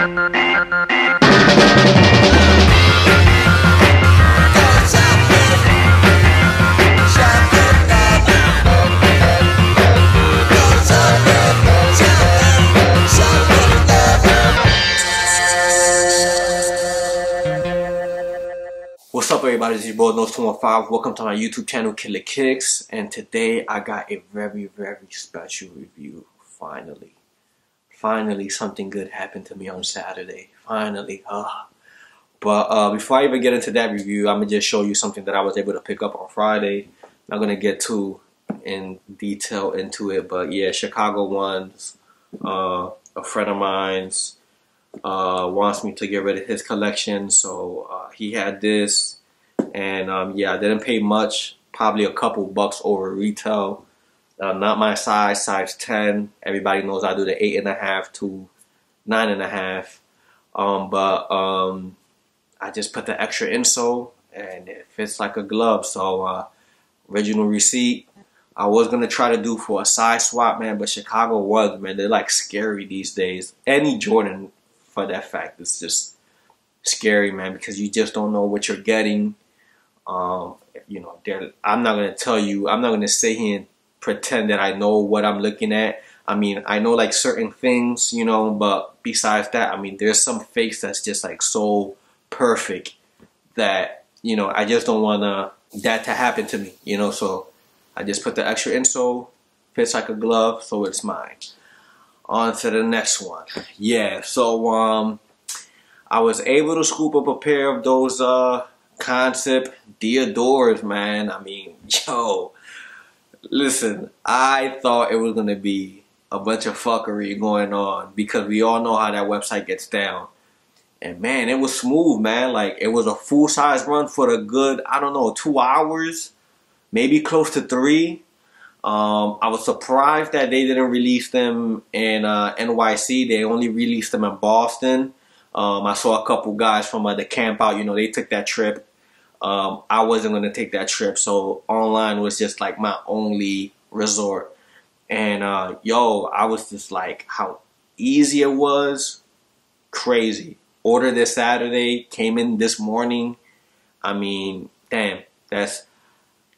What's up, everybody? This is your boy N9000. Welcome to my YouTube channel, Killer Kicks. And today I got a very, very special review. Finally, something good happened to me on Saturday. Finally. But before I even get into that review, I'm gonna just show you something that I was able to pick up on Friday. Not gonna get too in detail into it, but yeah, Chicago ones. A friend of mine's wants me to get rid of his collection, so he had this, and yeah, I didn't pay much, probably a couple bucks over retail. Not my size 10. Everybody knows I do the 8.5 to 9.5. But I just put the extra insole, and it fits like a glove. So original receipt. I was gonna try to do for a size swap, man, but Chicago ones, man, they're like scary these days. Any Jordan, for that fact, it's just scary, man, because you just don't know what you're getting. You know, I'm not gonna tell you. I'm not gonna sit here and pretend that I know what I'm looking at. I mean, I know like certain things, you know, but besides that, I mean, there's some fakes that's just like so perfect that, you know, I just don't want that to happen to me, you know. So I just put the extra insole, fits like a glove, so it's mine. On to the next one. Yeah, so I was able to scoop up a pair of those concept Diadoras, man. I mean, yo, listen, I thought it was gonna be a bunch of fuckery going on because we all know how that website gets down. And man, it was smooth, man. Like, it was a full-size run for the good, I don't know, 2 hours, maybe close to 3. I was surprised that they didn't release them in NYC. They only released them in Boston. I saw a couple guys from the camp out, you know, they took that trip. I wasn't going to take that trip, so online was just like my only resort. And yo, I was just like, how easy it was. Crazy. Ordered this Saturday, came in this morning. I mean, damn, that's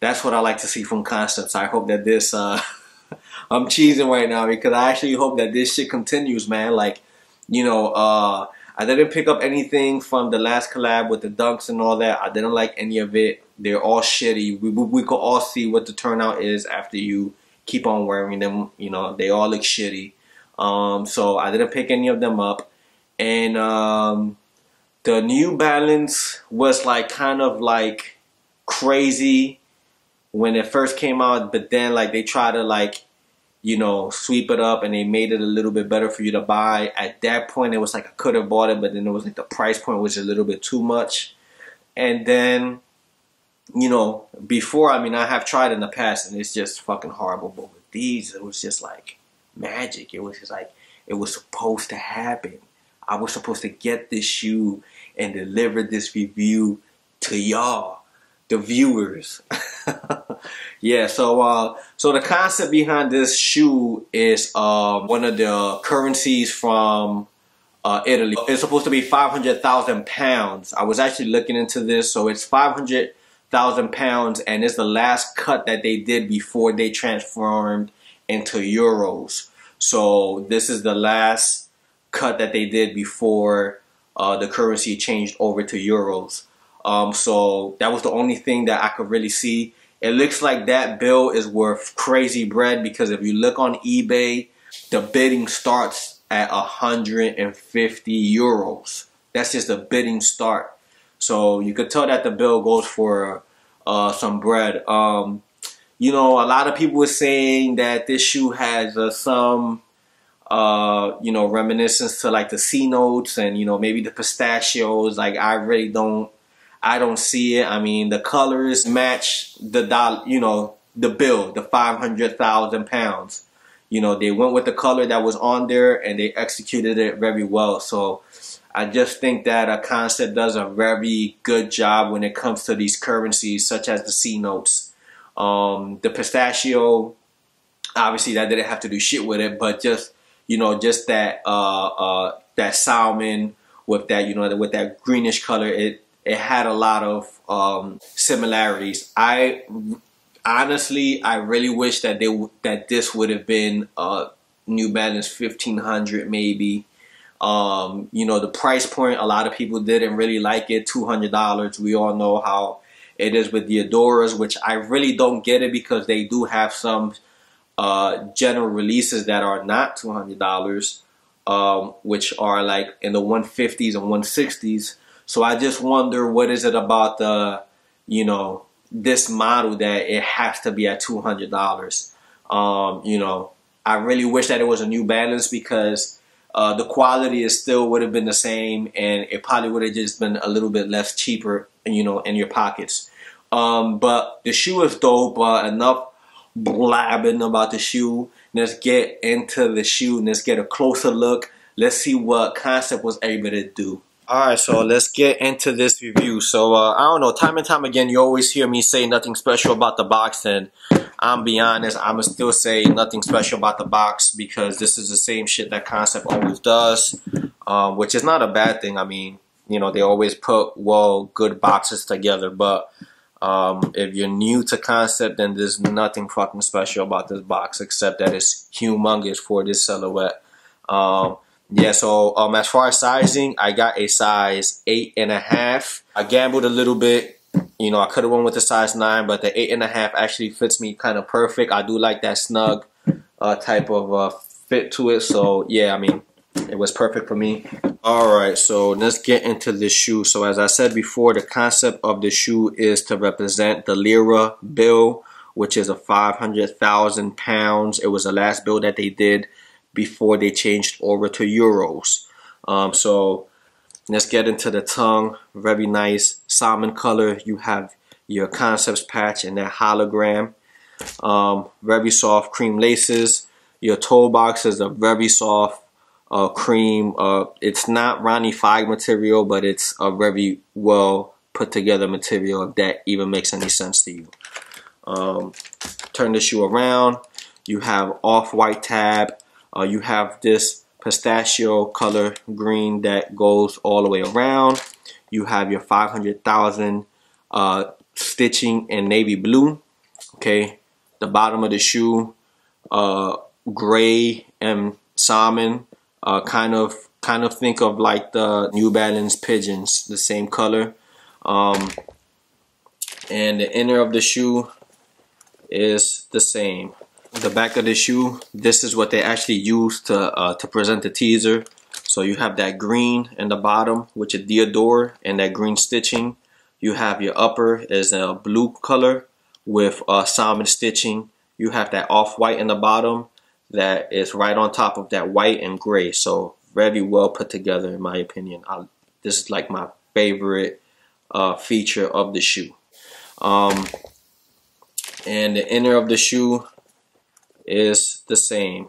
what I like to see from concepts. I hope that this, I'm cheesing right now because I actually hope that this shit continues, man. Like, you know, I didn't pick up anything from the last collab with the dunks and all that. I didn't like any of it. They're all shitty. We could all see what the turnout is after you keep on wearing them. You know, they all look shitty. So I didn't pick any of them up. And the New Balance was like kind of like crazy when it first came out, but then like they try to like, you know, sweep it up and they made it a little bit better for you to buy. At that point, it was like I could have bought it, but then it was like the price point was a little bit too much. And then, you know, before, I mean, I have tried in the past and it's just fucking horrible. But with these, it was just like magic. It was just like, it was supposed to happen. I was supposed to get this shoe and deliver this review to y'all, the viewers. Yeah, so the concept behind this shoe is one of the currencies from Italy. It's supposed to be 500,000 pounds. I was actually looking into this, so it's 500,000 pounds, and it's the last cut that they did before they transformed into euros. So this is the last cut that they did before the currency changed over to euros. So that was the only thing that I could really see. It looks like that bill is worth crazy bread because if you look on eBay, the bidding starts at 150 euros. That's just the bidding start. So you could tell that the bill goes for some bread. You know, a lot of people were saying that this shoe has some you know, reminiscence to like the C notes and, you know, maybe the pistachios. Like, I don't see it. I mean, the colors match the you know, the bill, the 500,000 pounds. You know, they went with the color that was on there and they executed it very well. So I just think that a concept does a very good job when it comes to these currencies such as the C notes. The pistachio, obviously that didn't have to do shit with it, but just, you know, just that that salmon with that, you know, with that greenish color. It had a lot of similarities. I honestly, I really wish that this would have been New Balance 1500 maybe. You know, the price point, a lot of people didn't really like it, $200. We all know how it is with Diadoras, which I really don't get it, because they do have some general releases that are not $200, which are like in the 150s and 160s. So I just wonder, what is it about the, you know, this model that it has to be at $200? You know, I really wish that it was a New Balance, because the quality is still would have been the same, and it probably would have just been a little bit less cheaper, you know, in your pockets. But the shoe is dope. Enough blabbing about the shoe. Let's get into the shoe and let's get a closer look. Let's see what Concept was able to do. Alright, so let's get into this review. So, I don't know, time and time again, you always hear me say nothing special about the box, and I'm be honest, I'ma still say nothing special about the box, because this is the same shit that Concept always does, which is not a bad thing. I mean, you know, they always put, well, good boxes together, but if you're new to Concept, then there's nothing fucking special about this box, except that it's humongous for this silhouette. Yeah, so as far as sizing, I got a size 8.5. I gambled a little bit. You know, I could have went with the size 9, but the 8.5 actually fits me kind of perfect. I do like that snug type of fit to it. So yeah, I mean, it was perfect for me. Alright, so let's get into this shoe. So as I said before, the concept of the shoe is to represent the Lire bill, which is a 500,000 pounds. It was the last bill that they did before they changed over to euros. So let's get into the tongue. Very nice salmon color. You have your Concepts patch and that hologram. Very soft cream laces. Your toe box is a very soft cream. It's not Ronnie Fieg material, but it's a very well put together material, if that even makes any sense to you. Turn the shoe around. You have off-white tab. You have this pistachio color green that goes all the way around. You have your 500,000 stitching in navy blue. Okay, the bottom of the shoe, gray and salmon. Kind of think of like the New Balance pigeons, the same color. And the inner of the shoe is the same. The back of the shoe, this is what they actually use to present the teaser. So you have that green in the bottom, which is Diadora, and that green stitching. You have your upper is a blue color with salmon stitching. You have that off-white in the bottom that is right on top of that white and gray. So very well put together, in my opinion. This is like my favorite feature of the shoe. And the inner of the shoe is the same.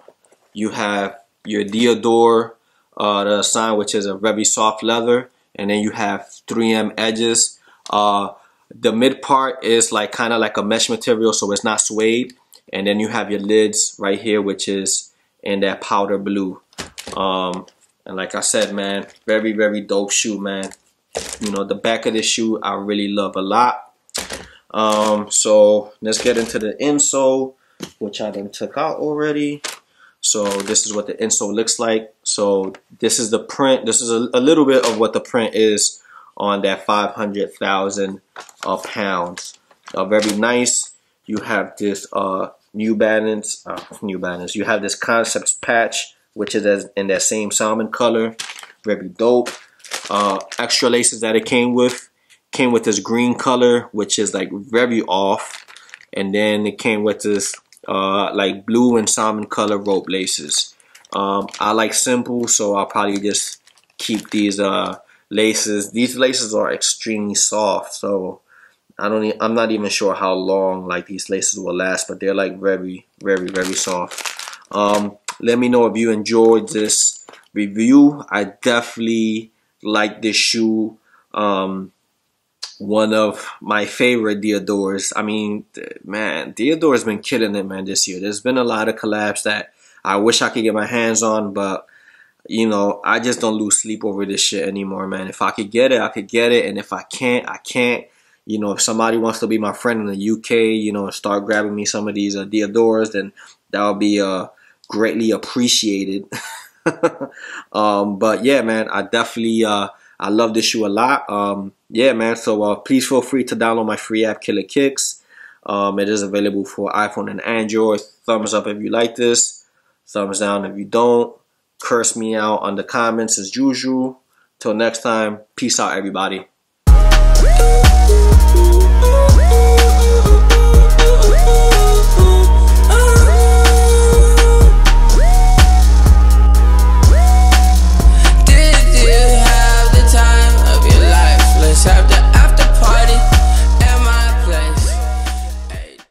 You have your Diadora, the sign, which is a very soft leather, and then you have 3M edges. The mid part is like kind of like a mesh material, so it's not suede. And then you have your lids right here, which is in that powder blue. And like I said, man, very, very dope shoe, man. You know, the back of this shoe I really love a lot. So let's get into the insole, which I done took out already. So this is what the insole looks like. So this is the print. This is a little bit of what the print is on that 500,000 pounds. Very nice. You have this New Balance. You have this Concepts patch, which is in that same salmon color. Very dope. Extra laces that it came with this green color, which is like very off, and then it came with this like blue and salmon color rope laces. I like simple, so I'll probably just keep these laces. These laces are extremely soft, so I'm not even sure how long like these laces will last, but they're like very, very, very soft. Let me know if you enjoyed this review. I definitely like this shoe. One of my favorite Diadoras. I mean, man, Diadora's been killing it, man, this year. There's been a lot of collabs that I wish I could get my hands on, but you know, I just don't lose sleep over this shit anymore, man. If I could get it, I could get it. And if I can't, I can't. You know, if somebody wants to be my friend in the UK, you know, and start grabbing me some of these Diadoras, then that would be greatly appreciated. But yeah, man, I definitely I love this shoe a lot. Yeah, man. So please feel free to download my free app, Killer Kicks. It is available for iPhone and Android. Thumbs up if you like this. Thumbs down if you don't. Curse me out on the comments as usual. Till next time, peace out, everybody.